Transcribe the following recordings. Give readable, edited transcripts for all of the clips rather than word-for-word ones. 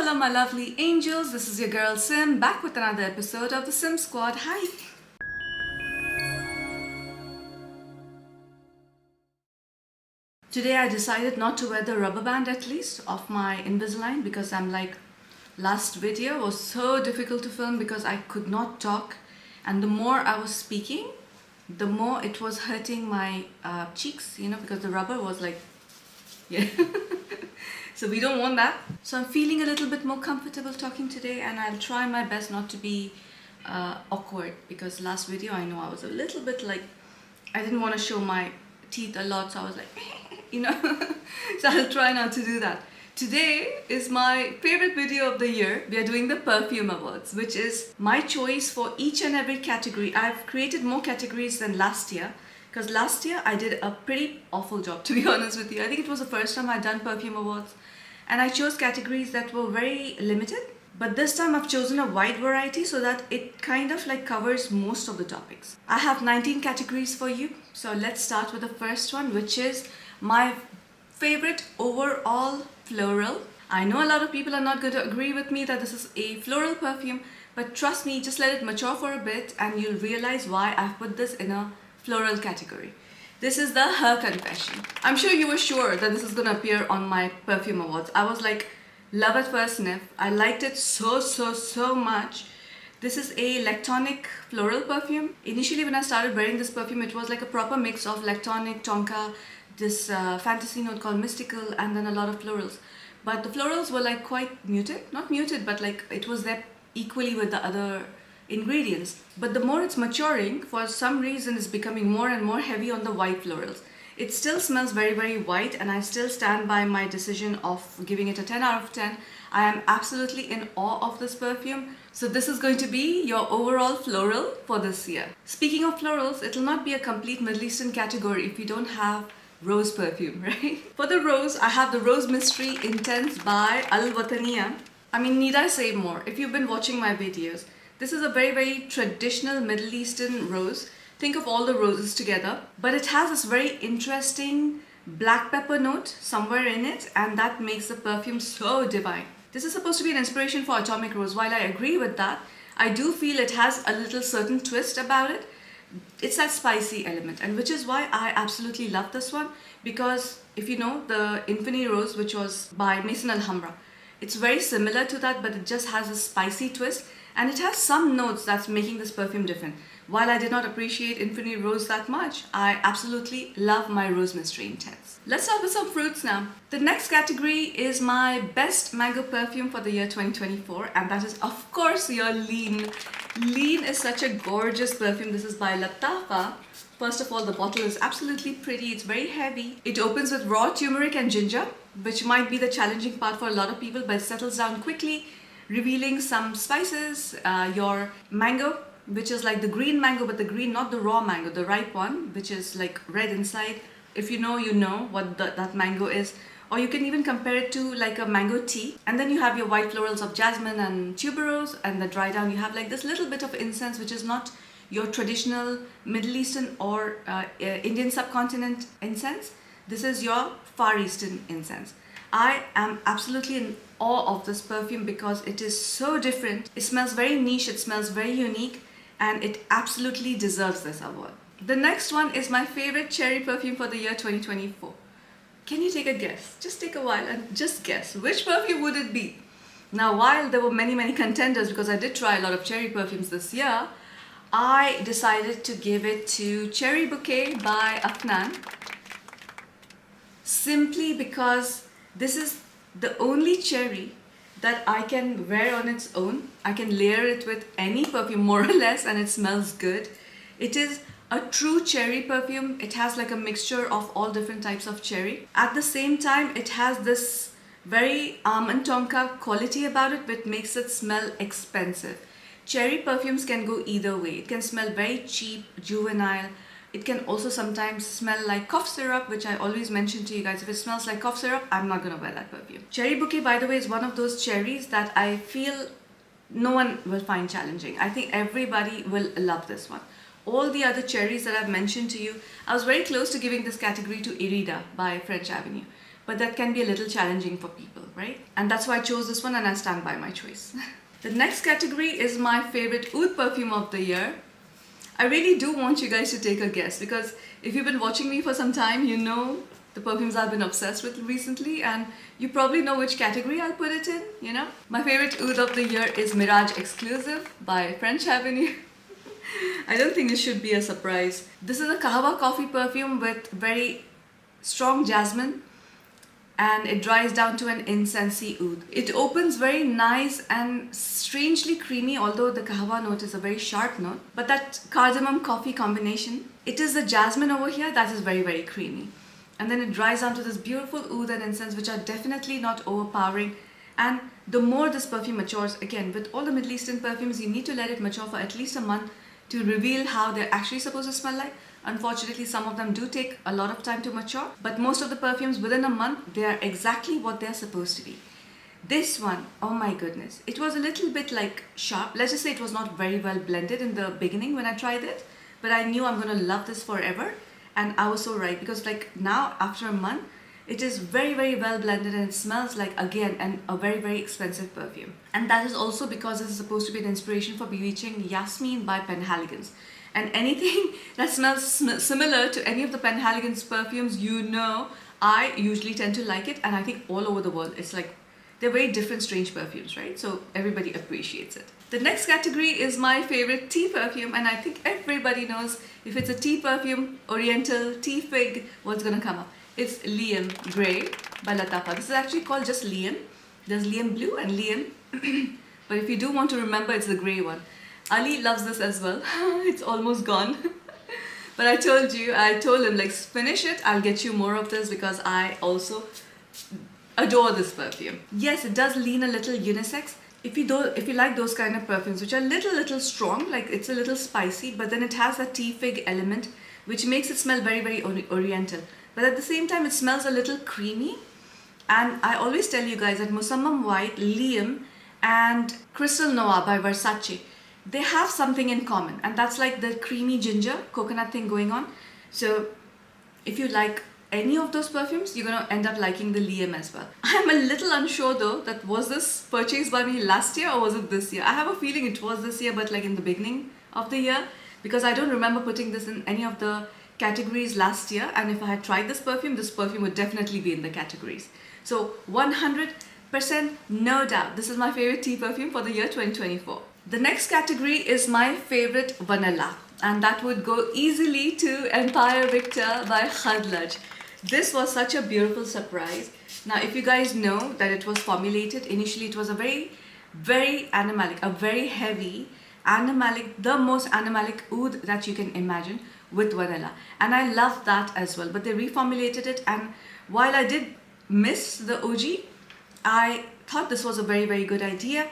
Hello my lovely angels, this is your girl Sim back with another episode of the Sim Squad. Hi! Today I decided not to wear the rubber band at least of my Invisalign because I'm like, last video was so difficult to film because I could not talk, and the more I was speaking, the more it was hurting my cheeks, because the rubber was like, yeah. So we don't want that. So I'm feeling a little bit more comfortable talking today, and I'll try my best not to be awkward, because last video I know I was a little bit like, I didn't want to show my teeth a lot, so I was like, so I'll try not to do that. Today is my favorite video of the year. We are doing the Perfume Awards, which is my choice for each and every category. I've created more categories than last year, because last year I did a pretty awful job, to be honest with you. I think it was the first time I'd done Perfume Awards, and I chose categories that were very limited. But this time I've chosen a wide variety so that it kind of like covers most of the topics. I have 19 categories for you. So let's start with the first one, which is my favorite overall floral. I know a lot of people are not going to agree with me that this is a floral perfume, but trust me, just let it mature for a bit and you'll realize why I've put this in a floral category. This is the Her Confession. I'm sure you were sure that this is going to appear on my Perfume Awards. I was like, love at first sniff. I liked it so much. This is a Lactonic floral perfume. Initially when I started wearing this perfume, it was like a proper mix of Lactonic, Tonka, this fantasy note called Mystical, and then a lot of florals. But the florals were like quite muted. Not muted, but like it was there equally with the other ingredients. But the more it's maturing, for some reason it's becoming more and more heavy on the white florals. It still smells very white, and I still stand by my decision of giving it a 10 out of 10. I am absolutely in awe of this perfume. So this is going to be your overall floral for this year. Speaking of florals, it will not be a complete Middle Eastern category if you don't have rose perfume, right? For the rose, I have the Rose Mystery Intense by Al Wataniya. I mean, need I say more? If you've been watching my videos, this is a very traditional Middle Eastern rose. Think of all the roses together, but it has this very interesting black pepper note somewhere in it, and that makes the perfume so divine. This is supposed to be an inspiration for Atomic Rose. While I agree with that, I do feel it has a little certain twist about it. It's that spicy element, and which is why I absolutely love this one, because if you know the Infinity Rose, which was by Maison Alhambra, it's very similar to that, but it just has a spicy twist, and it has some notes that's making this perfume different. While I did not appreciate Infinity Rose that much, I absolutely love my Rose Mystery Intense. Let's start with some fruits now. The next category is my best mango perfume for the year 2024, and that is of course your Lean. Lean is such a gorgeous perfume. This is by Latafa. First of all, the bottle is absolutely pretty. It's very heavy. It opens with raw turmeric and ginger, which might be the challenging part for a lot of people, but it settles down quickly, revealing some spices, your mango, which is like the green mango, but the green, not the raw mango, the ripe one, which is like red inside. If you know, you know what that mango is. Or you can even compare it to like a mango tea. And then you have your white florals of jasmine and tuberose, and the dry down you have like this little bit of incense, which is not your traditional Middle Eastern or Indian subcontinent incense. This is your Far Eastern incense. I am absolutely in awe of this perfume because it is so different. It smells very niche, it smells very unique, and it absolutely deserves this award. The next one is my favorite cherry perfume for the year 2024. Can you take a guess? Just take a while and just guess. Which perfume would it be? Now, while there were many contenders, because I did try a lot of cherry perfumes this year, I decided to give it to Cherry Bouquet by Afnan. Simply because this is the only cherry that I can wear on its own. I can layer it with any perfume more or less, and it smells good. It is a true cherry perfume. It has like a mixture of all different types of cherry. At the same time, it has this very almond tonka quality about it, which makes it smell expensive. Cherry perfumes can go either way. It can smell very cheap, juvenile. It can also sometimes smell like cough syrup, which I always mention to you guys. If it smells like cough syrup, I'm not gonna wear that perfume. Cherry Bouquet, by the way, is one of those cherries that I feel no one will find challenging. I think everybody will love this one. All the other cherries that I've mentioned to you, I was very close to giving this category to Irida by French Avenue. but that can be a little challenging for people, right? And that's why I chose this one and I stand by my choice. The next category is my favorite oud perfume of the year. I really do want you guys to take a guess, because if you've been watching me for some time, you know the perfumes I've been obsessed with recently, and you probably know which category I'll put it in, you know? My favorite oud of the year is Mirage Exclusive by French Avenue. I don't think it should be a surprise. This is a kahwa coffee perfume with very strong jasmine, and it dries down to an incensey oud. It opens very nice and strangely creamy, although the kahwa note is a very sharp note. But that cardamom coffee combination, it is the jasmine over here that is very, very creamy. And then it dries down to this beautiful oud and incense, which are definitely not overpowering. And the more this perfume matures, again, with all the Middle Eastern perfumes, you need to let it mature for at least a month to reveal how they're actually supposed to smell like. Unfortunately, some of them do take a lot of time to mature, but most of the perfumes within a month, they are exactly what they're supposed to be. This one, oh my goodness, it was a little bit like sharp. Let's just say it was not very well blended in the beginning when I tried it, but I knew I'm gonna love this forever, and I was so right, because like now after a month, it is very, very well blended and it smells like, again, a very, very expensive perfume. And that is also because this is supposed to be an inspiration for bewitching Yasmin by Penhaligon's. And anything that smells similar to any of the Penhaligon's perfumes, you know, I usually tend to like it. And I think all over the world, it's like, they're very different, strange perfumes, right? So everybody appreciates it. The next category is my favorite tea perfume. And I think everybody knows if it's a tea perfume, Oriental, tea fig, what's gonna come up? It's Liam Grey by Latafa. This is actually called just Liam. There's Liam Blue and Liam. But if you do want to remember, it's the grey one. Ali loves this as well. It's almost gone. But I told him, like, finish it. I'll get you more of this, because I also adore this perfume. Yes, it does lean a little unisex. If you like those kind of perfumes, which are little strong, like it's a little spicy, but then it has that tea fig element, which makes it smell very, very oriental. But at the same time, it smells a little creamy. And I always tell you guys that Musammam White, Liam, and Crystal Noir by Versace, they have something in common, and that's like the creamy ginger coconut thing going on. So if you like any of those perfumes, you're gonna end up liking the Liam as well. I'm a little unsure though, that was this purchased by me last year or was it this year? I have a feeling it was this year, but like in the beginning of the year, because I don't remember putting this in any of the categories last year. And if I had tried this perfume would definitely be in the categories. So 100% no doubt, this is my favorite tea perfume for the year 2024. The next category is my favorite vanilla, and that would go easily to Empire Victor by Khadlaj. This was such a beautiful surprise. Now, if you guys know that it was formulated, initially it was a very, very animalic, a very heavy animalic, the most animalic oud that you can imagine with vanilla. And I love that as well, but they reformulated it, and while I did miss the OG, I thought this was a very, very good idea.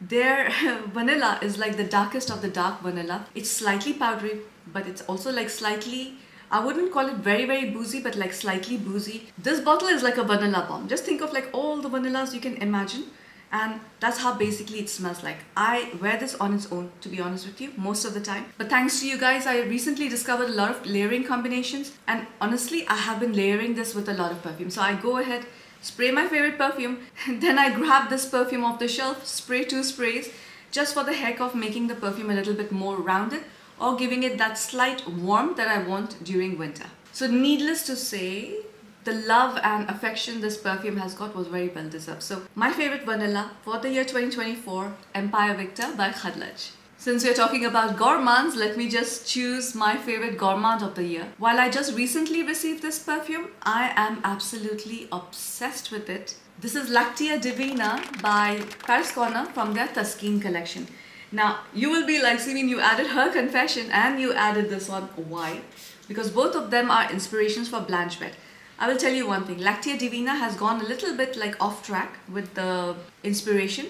Their vanilla is like the darkest of the dark vanilla. It's slightly powdery, but it's also like slightly, I wouldn't call it very, very boozy, but like slightly boozy. This bottle is like a vanilla bomb. Just think of like all the vanillas you can imagine. And that's how basically it smells like. I wear this on its own, to be honest with you, most of the time. But thanks to you guys, I recently discovered a lot of layering combinations. And honestly, I have been layering this with a lot of perfume. So I go ahead, spray my favorite perfume, then I grab this perfume off the shelf, spray 2 sprays, just for the heck of making the perfume a little bit more rounded or giving it that slight warmth that I want during winter. So needless to say, the love and affection this perfume has got was very well deserved. So my favorite vanilla for the year 2024, Empire Victor by Khadlaj. Since we're talking about gourmands, let me just choose my favorite gourmand of the year. While I just recently received this perfume, I am absolutely obsessed with it. This is Lactia Divina by Paris Corner from their Taskeen collection. Now, you will be like, Simin, you added Her Confession and you added this one. Why? Because both of them are inspirations for Blanche Bette. I will tell you one thing, Lactia Divina has gone a little bit like off track with the inspiration.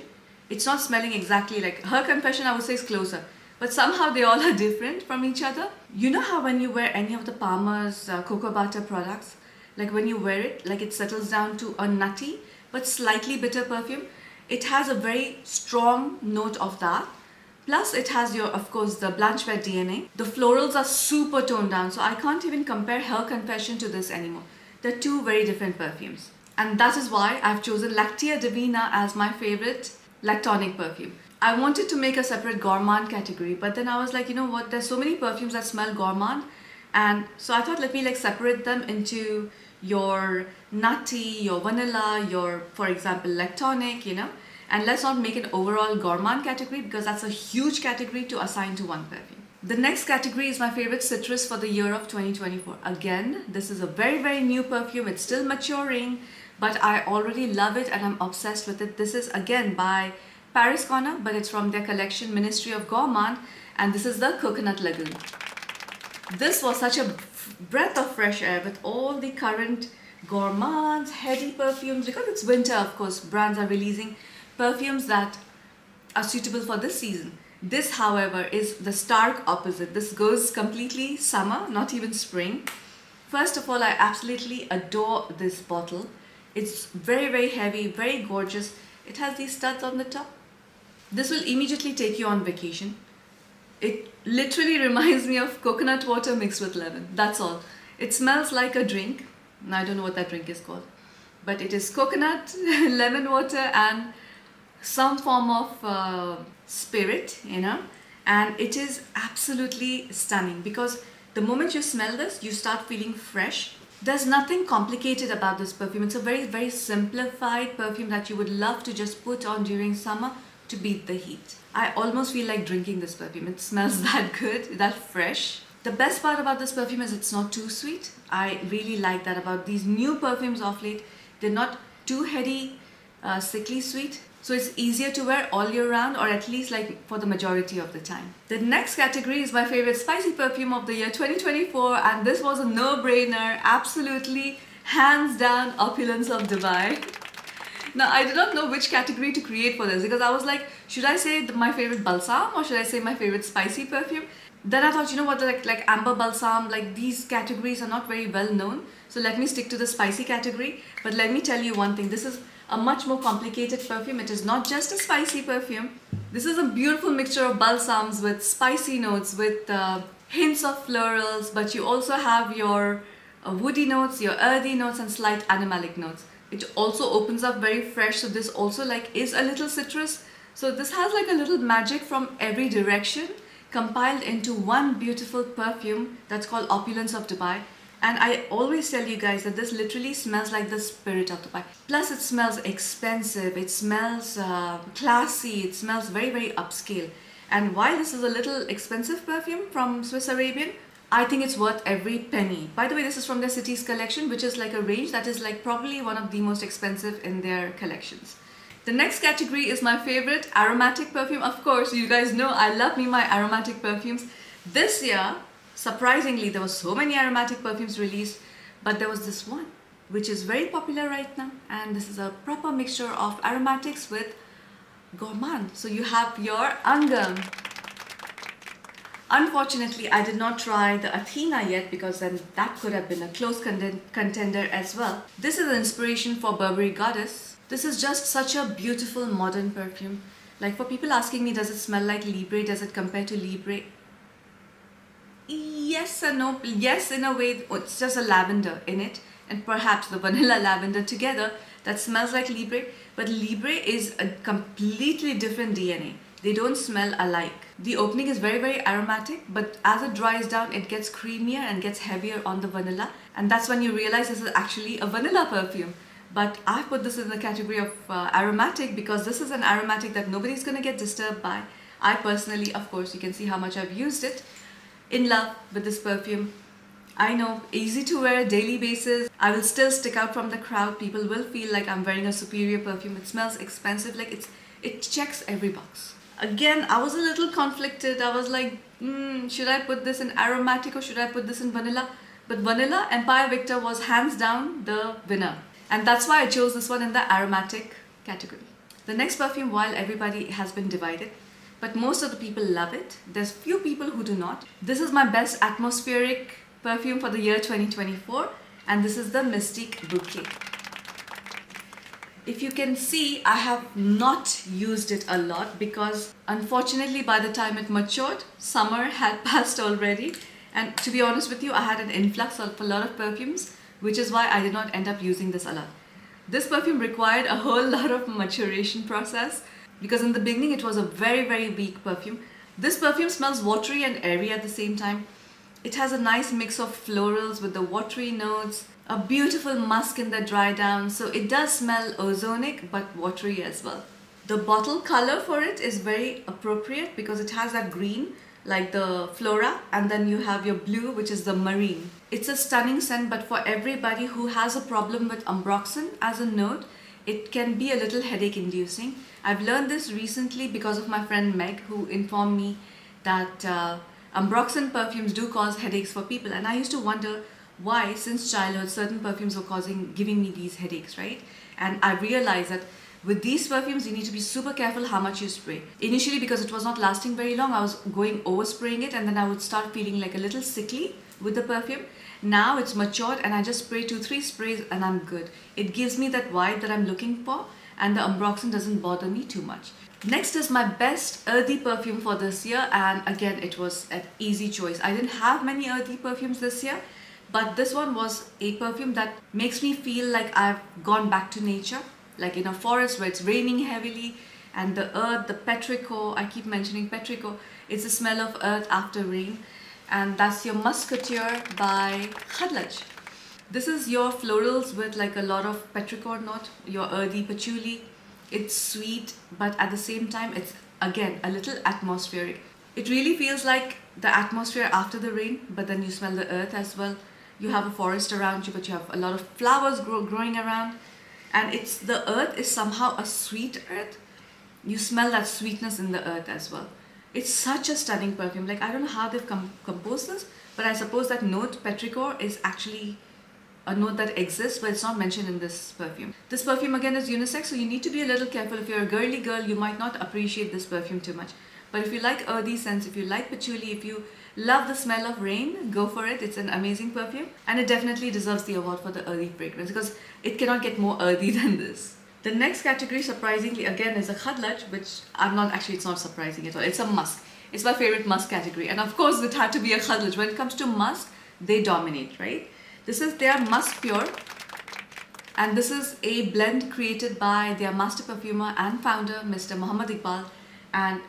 It's not smelling exactly like Her Confession, I would say is closer. But somehow they all are different from each other. You know how when you wear any of the Palmer's cocoa butter products, like when you wear it, like it settles down to a nutty but slightly bitter perfume. It has a very strong note of that. Plus it has your, of course, the Blanche Bette DNA. The florals are super toned down, so I can't even compare Her Confession to this anymore. They're two very different perfumes. And that is why I've chosen Lactia Divina as my favorite Lactonic perfume. I wanted to make a separate gourmand category, but then I was like, you know what, there's so many perfumes that smell gourmand, and so I thought let me like separate them into your nutty, your vanilla, your, for example, Lactonic, you know, and let's not make an overall gourmand category because that's a huge category to assign to one perfume. The next category is my favorite citrus for the year of 2024. Again, this is a very new perfume. It's still maturing, but I already love it and I'm obsessed with it. This is again by Paris Corner, but it's from their collection Ministry of Gourmand, and this is the Coconut Lagoon. This was such a breath of fresh air with all the current gourmands, heady perfumes. Because it's winter, of course, brands are releasing perfumes that are suitable for this season. This, however, is the stark opposite. This goes completely summer, not even spring. First of all, I absolutely adore this bottle. It's very heavy, very gorgeous. It has these studs on the top. This will immediately take you on vacation. It literally reminds me of coconut water mixed with lemon. That's all. It smells like a drink. I don't know what that drink is called, but it is coconut, lemon water, and some form of spirit, you know, and it is absolutely stunning because the moment you smell this, you start feeling fresh. There's nothing complicated about this perfume. It's a very simplified perfume that you would love to just put on during summer to beat the heat. I almost feel like drinking this perfume. It smells that good, that fresh. The best part about this perfume is it's not too sweet. I really like that about these new perfumes of late. They're not too heady, sickly sweet. So it's easier to wear all year round, or at least like for the majority of the time. The next category is my favorite spicy perfume of the year 2024, and this was a no-brainer, absolutely hands down Opulence of Dubai. Now I did not know which category to create for this because I was like, should I say my favorite balsam or should I say my favorite spicy perfume? Then I thought, you know what, like amber balsam, like these categories are not very well known. So let me stick to the spicy category. But let me tell you one thing, this is a much more complicated perfume. It is not just a spicy perfume. This is a beautiful mixture of balsams with spicy notes, with hints of florals, but you also have your woody notes, your earthy notes, and slight animalic notes. It also opens up very fresh, so this also like is a little citrus. So this has like a little magic from every direction compiled into one beautiful perfume that's called Opulence of Dubai. And I always tell you guys that this literally smells like the spirit of Dubai. Plus it smells expensive, it smells classy, it smells very upscale. And while this is a little expensive perfume from Swiss Arabian, I think it's worth every penny. By the way, this is from their Cities collection, which is like a range that is like probably one of the most expensive in their collections. The next category is my favorite aromatic perfume. Of course, you guys know I love me my aromatic perfumes. This year, surprisingly, there were so many aromatic perfumes released, but there was this one, which is very popular right now. And this is a proper mixture of aromatics with gourmand. So you have your Angam. Unfortunately, I did not try the Athena yet because then that could have been a close contender as well. This is an inspiration for Burberry Goddess. This is just such a beautiful modern perfume. Like for people asking me, does it smell like Libre? Does it compare to Libre? Yes and no. Yes, in a way, it's just a lavender in it and perhaps the vanilla lavender together that smells like Libre. But Libre is a completely different DNA. They don't smell alike. The opening is very aromatic, but as it dries down, it gets creamier and gets heavier on the vanilla. And that's when you realize this is actually a vanilla perfume. But I put this in the category of aromatic because this is an aromatic that nobody's gonna get disturbed by. I personally, of course, you can see how much I've used it. In love with this perfume. I know, easy to wear, daily basis. I will still stick out from the crowd. People will feel like I'm wearing a superior perfume. It smells expensive, like it checks every box. Again, I was a little conflicted. I was like, should I put this in aromatic or should I put this in vanilla? But vanilla, Empire Victor was hands down the winner. And that's why I chose this one in the aromatic category. The next perfume, while everybody has been divided, but most of the people love it. There's few people who do not. This is my best atmospheric perfume for the year 2024, and this is the Mystique Bouquet. If you can see, I have not used it a lot because unfortunately by the time it matured, summer had passed already. And to be honest with you, I had an influx of a lot of perfumes, which is why I did not end up using this a lot. This perfume required a whole lot of maturation process because in the beginning it was a very weak perfume. This perfume smells watery and airy at the same time. It has a nice mix of florals with the watery notes, a beautiful musk in the dry down, so it does smell ozonic but watery as well. The bottle color for it is very appropriate because it has that green like the flora, and then you have your blue, which is the marine. It's a stunning scent, but for everybody who has a problem with ambroxan as a note, it can be a little headache inducing. I've learned this recently because of my friend Meg, who informed me that ambroxan perfumes do cause headaches for people, and I used to wonder why since childhood certain perfumes were giving me these headaches, right? And I realized that with these perfumes, you need to be super careful how much you spray. Initially, because it was not lasting very long, I was going overspraying it, and then I would start feeling like a little sickly with the perfume. Now it's matured and I just spray 2-3 sprays and I'm good. It gives me that vibe that I'm looking for, and the ambroxan doesn't bother me too much. Next is my best earthy perfume for this year, and again it was an easy choice. I didn't have many earthy perfumes this year, but this one was a perfume that makes me feel like I've gone back to nature, like in a forest where it's raining heavily, and the earth, the petrichor, I keep mentioning petrichor, it's the smell of earth after rain, and that's your Musketeer by Khadlaj. This is your florals with like a lot of petrichor note, your earthy patchouli. It's sweet, but at the same time it's again a little atmospheric. It really feels like the atmosphere after the rain, but then you smell the earth as well. You have a forest around you, but you have a lot of flowers growing around. And it's the earth is somehow a sweet earth. You smell that sweetness in the earth as well. It's such a stunning perfume. Like, I don't know how they've composed this, but I suppose that note petrichor is actually a note that exists, but it's not mentioned in this perfume. This perfume again is unisex, so you need to be a little careful. If you're a girly girl, you might not appreciate this perfume too much. But if you like earthy scents, if you like patchouli, if you love the smell of rain, go for it. It's an amazing perfume, and it definitely deserves the award for the earthy fragrance because it cannot get more earthy than this. The next category, surprisingly, again is a Khadlaj, which it's not surprising at all. It's a musk. It's my favorite musk category, and of course it had to be a Khadlaj. When it comes to musk, they dominate, right? This is their Musk Pure, and this is a blend created by their master perfumer and founder, Mr. Muhammad Iqbal, and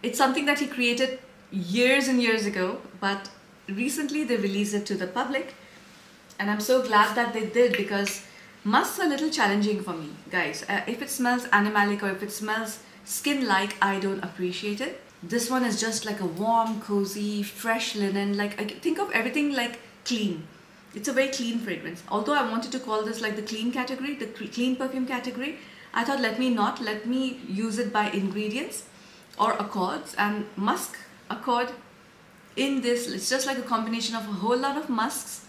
it's something that he created years and years ago, but recently they released it to the public, and I'm so glad that they did because musks are a little challenging for me, guys. If it smells animalic or if it smells skin-like, I don't appreciate it. This one is just like a warm, cozy, fresh linen. Like, I think of everything like clean. It's a very clean fragrance. Although I wanted to call this like the clean category, the clean perfume category, I thought let me use it by ingredients or accords, and musk accord in this, it's just like a combination of a whole lot of musks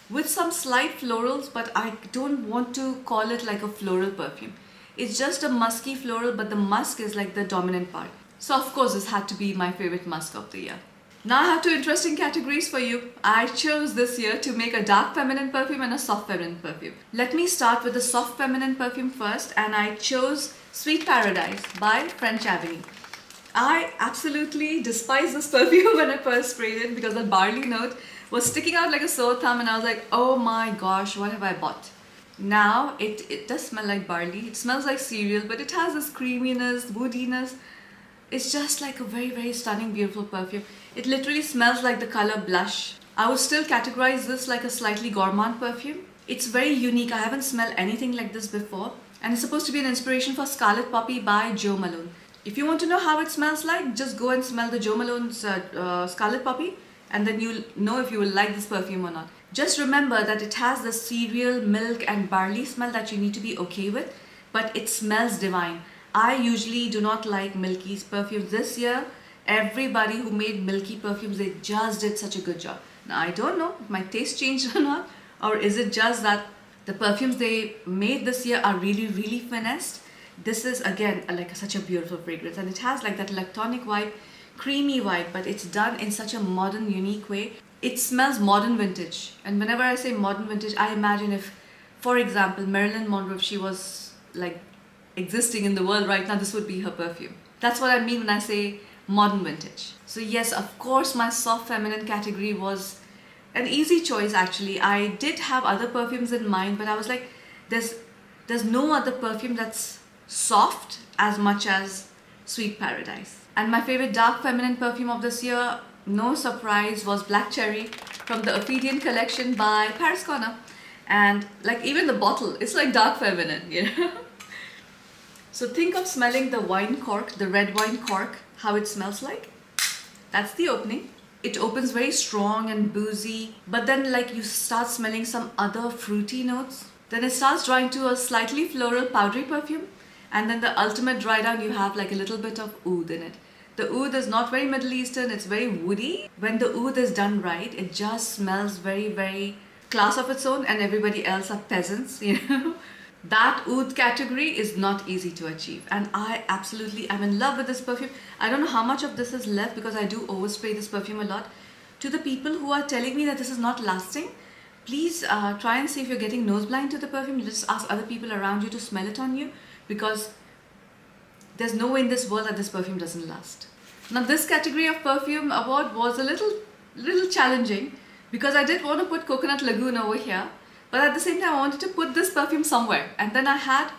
with some slight florals, but I don't want to call it like a floral perfume. It's just a musky floral, but the musk is like the dominant part. So of course this had to be my favorite musk of the year. Now I have two interesting categories for you. I chose this year to make a dark feminine perfume and a soft feminine perfume. Let me start with the soft feminine perfume first, and I chose Sweet Paradise by French Avenue. I absolutely despise this perfume when I first sprayed it because the barley note was sticking out like a sore thumb, and I was like, oh my gosh, what have I bought? Now it does smell like barley. It smells like cereal, but it has this creaminess, woodiness. It's just like a very stunning, beautiful perfume. It literally smells like the color blush. I would still categorize this like a slightly gourmand perfume. It's very unique. I haven't smelled anything like this before, and it's supposed to be an inspiration for Scarlet Poppy by Jo Malone. If you want to know how it smells like, just go and smell the Jo Malone's Scarlet Poppy, and then you'll know if you will like this perfume or not. Just remember that it has the cereal, milk and barley smell that you need to be okay with, but it smells divine. I usually do not like milky perfumes. This year, everybody who made milky perfumes, they just did such a good job. Now, I don't know if my taste changed or not, or is it just that the perfumes they made this year are really finessed. This is again like such a beautiful fragrance, and it has like that lactonic vibe, creamy vibe, but it's done in such a modern, unique way. It smells modern vintage, and whenever I say modern vintage, I imagine if, for example, Marilyn Monroe, if she was like existing in the world right now, this would be her perfume. That's what I mean when I say modern vintage. So yes, of course, my soft feminine category was an easy choice actually. I did have other perfumes in mind, but I was like, there's There's no other perfume that's soft as much as Sweet Paradise. And my favorite dark feminine perfume of this year, no surprise, was Black Cherry from the Ophidian collection by Paris Corner. And like even the bottle, it's like dark feminine, you know. So think of smelling the wine cork, the red wine cork, how it smells like. That's the opening. It opens very strong and boozy, but then like you start smelling some other fruity notes. Then it starts drying to a slightly floral powdery perfume. And then the ultimate dry down, you have like a little bit of oud in it. The oud is not very Middle Eastern, it's very woody. When the oud is done right, it just smells very, very class of its own, and everybody else are peasants, you know. That oud category is not easy to achieve, and I absolutely am in love with this perfume. I don't know how much of this is left because I do overspray this perfume a lot. To the people who are telling me that this is not lasting, please try and see if you're getting nose blind to the perfume. Just ask other people around you to smell it on you, because there's no way in this world that this perfume doesn't last. Now this category of perfume award was a little challenging because I did want to put Coconut Lagoon over here, but at the same time I wanted to put this perfume somewhere, and then I had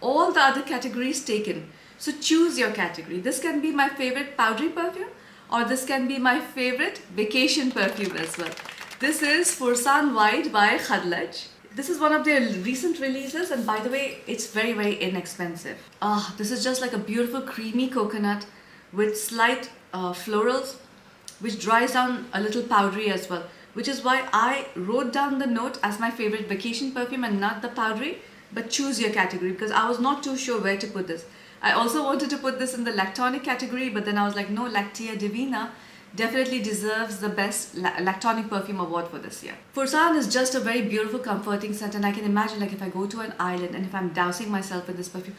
all the other categories taken. So choose your category. This can be my favorite powdery perfume, or this can be my favorite vacation perfume as well. This is Fursan White by Khadlaj. This is one of their recent releases, and by the way, it's very, very inexpensive. This is just like a beautiful creamy coconut with slight florals, which dries down a little powdery as well, which is why I wrote down the note as my favorite vacation perfume and not the powdery. But choose your category, because I was not too sure where to put this. I also wanted to put this in the Lactonic category, but then I was like, no, Lactea Divina definitely deserves the best Lactonic perfume award for this year. Fursan is just a very beautiful, comforting scent, and I can imagine like if I go to an island and if I'm dousing myself in this perfume,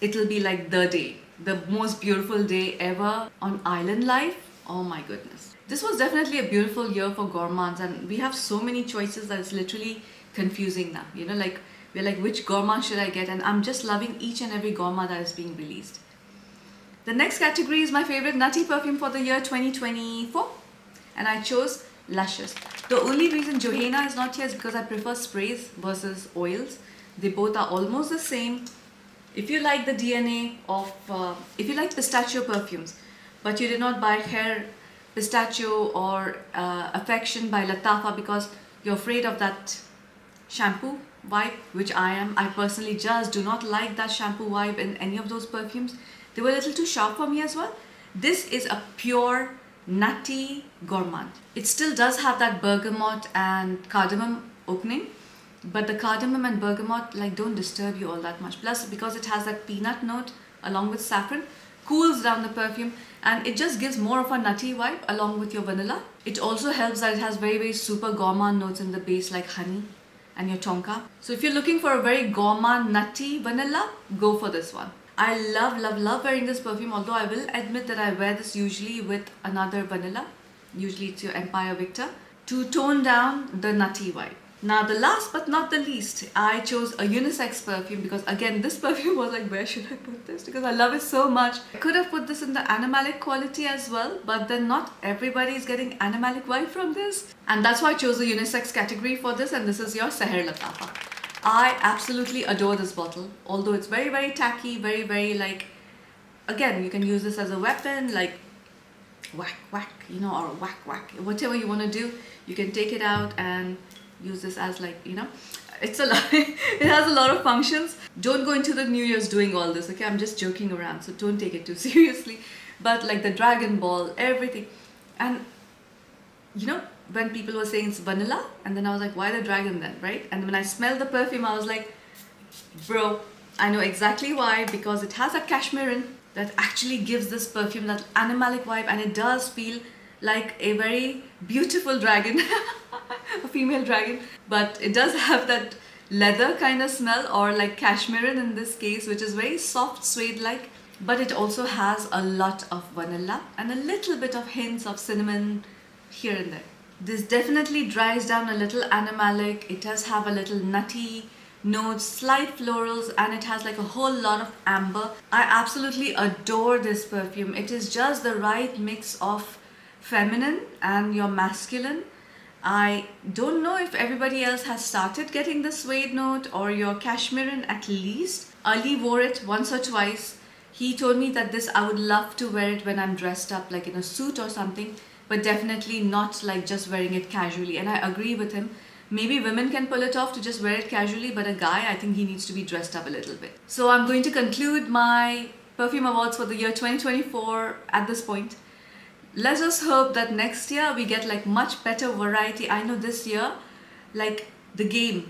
it'll be like the day, the most beautiful day ever on island life. Oh my goodness. This was definitely a beautiful year for gourmands, and we have so many choices that it's literally confusing now. You know, like we're like, which gourmand should I get? And I'm just loving each and every gourmand that is being released. The next category is my favorite nutty perfume for the year 2024, and I chose Luscious. The only reason Johanna is not here is because I prefer sprays versus oils. They both are almost the same. If you like the DNA of, if you like pistachio perfumes, but you did not buy Hair Pistachio or Affection by Latafa because you're afraid of that shampoo vibe, which I am. I personally just do not like that shampoo vibe in any of those perfumes. They were a little too sharp for me as well. This is a pure nutty gourmand. It still does have that bergamot and cardamom opening, but the cardamom and bergamot like don't disturb you all that much. Plus, because it has that peanut note along with saffron, cools down the perfume, and it just gives more of a nutty vibe along with your vanilla. It also helps that it has very, very super gourmand notes in the base like honey and your tonka. So if you're looking for a very gourmand nutty vanilla, go for this one. I love, love, love wearing this perfume, although I will admit that I wear this usually with another vanilla. Usually it's your Empire Victor, to tone down the nutty vibe. Now the last but not the least, I chose a unisex perfume because again this perfume was like, where should I put this? Because I love it so much. I could have put this in the animalic quality as well, but then not everybody is getting animalic vibe from this. And that's why I chose the unisex category for this, and this is your Seher Latafa. I absolutely adore this bottle, although it's very, very tacky, very, very like, again, you can use this as a weapon, like whack, whack, you know, or whack, whack, whatever you want to do. You can take it out and use this as like, you know, it's a lot, it has a lot of functions. Don't go into the New Year's doing all this, okay? I'm just joking around, so don't take it too seriously. But like the Dragon Ball, everything. And you know, when people were saying it's vanilla, and then I was like, why the dragon then, right? And when I smelled the perfume, I was like, bro, I know exactly why, because it has a cashmere that actually gives this perfume that animalic vibe, and it does feel like a very beautiful dragon, a female dragon, but it does have that leather kind of smell, or like cashmere in this case, which is very soft suede like, but it also has a lot of vanilla and a little bit of hints of cinnamon here and there. This definitely dries down a little animalic. It does have a little nutty notes, slight florals, and it has like a whole lot of amber. I absolutely adore this perfume. It is just the right mix of feminine and your masculine. I don't know if everybody else has started getting the suede note or your cashmere at least. Ali wore it once or twice. He told me that this, I would love to wear it when I'm dressed up like in a suit or something, but definitely not like just wearing it casually. And I agree with him. Maybe women can pull it off to just wear it casually, but a guy, I think he needs to be dressed up a little bit. So I'm going to conclude my perfume awards for the year 2024 at this point. Let's just hope that next year we get like much better variety. I know this year, like the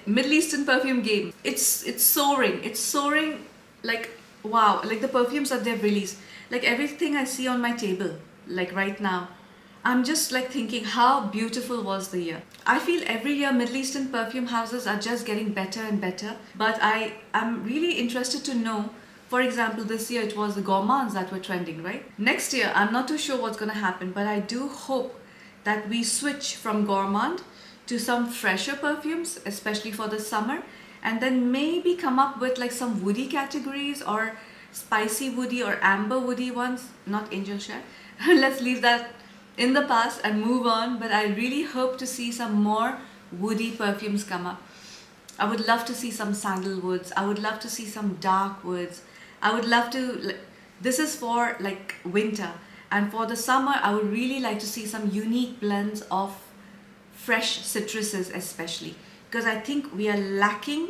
Middle Eastern perfume game, it's soaring. It's soaring like wow, like the perfumes that they've released. Like everything I see on my table, like right now, I'm just like thinking how beautiful was the year. I feel every year Middle Eastern perfume houses are just getting better and better. But I am really interested to know, for example, this year it was the gourmands that were trending, right? Next year, I'm not too sure what's going to happen, but I do hope that we switch from gourmand to some fresher perfumes, especially for the summer, and then maybe come up with like some woody categories or spicy woody or amber woody ones, not angel share. Let's leave that in the past and move on, but I really hope to see some more woody perfumes come up. I would love to see some sandalwoods. I would love to see some dark woods. I would love to, this is for like winter. And for the summer, I would really like to see some unique blends of fresh citruses especially. Because I think we are lacking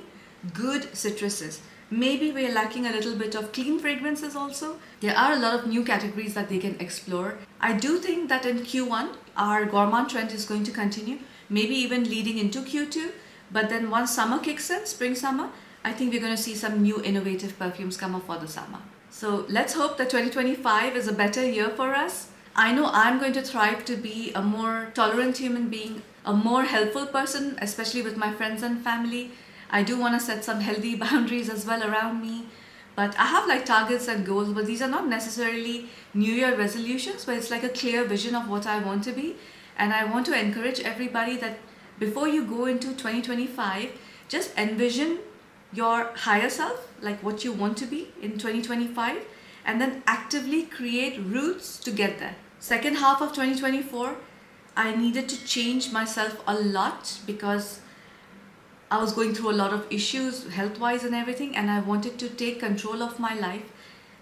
good citruses. Maybe we are lacking a little bit of clean fragrances also. There are a lot of new categories that they can explore. I do think that in Q1, our gourmand trend is going to continue. Maybe even leading into Q2. But then once summer kicks in, spring, summer, I think we're going to see some new innovative perfumes come up for the summer. So let's hope that 2025 is a better year for us. I know I'm going to thrive to be a more tolerant human being, a more helpful person, especially with my friends and family. I do want to set some healthy boundaries as well around me. But I have like targets and goals, but these are not necessarily New Year resolutions, but it's like a clear vision of what I want to be. And I want to encourage everybody that before you go into 2025, just envision your higher self, like what you want to be in 2025, and then actively create routes to get there. Second half of 2024, I needed to change myself a lot because I was going through a lot of issues health-wise and everything, and I wanted to take control of my life.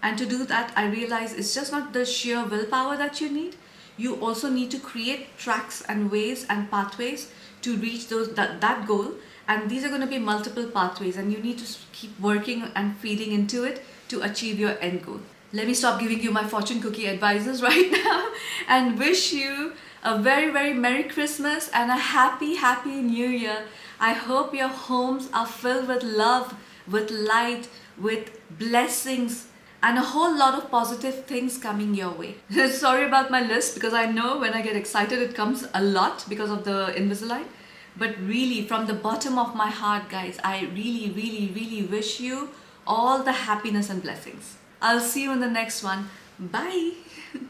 And to do that, I realized it's just not the sheer willpower that you need. You also need to create tracks and ways and pathways to reach that goal. And these are going to be multiple pathways, and you need to keep working and feeding into it to achieve your end goal. Let me stop giving you my fortune cookie advices right now and wish you a very, very Merry Christmas and a happy, happy New Year. I hope your homes are filled with love, with light, with blessings, and a whole lot of positive things coming your way. Sorry about my list, because I know when I get excited it comes a lot because of the Invisalign. But really, from the bottom of my heart, guys, I really, really, really wish you all the happiness and blessings. I'll see you in the next one. Bye.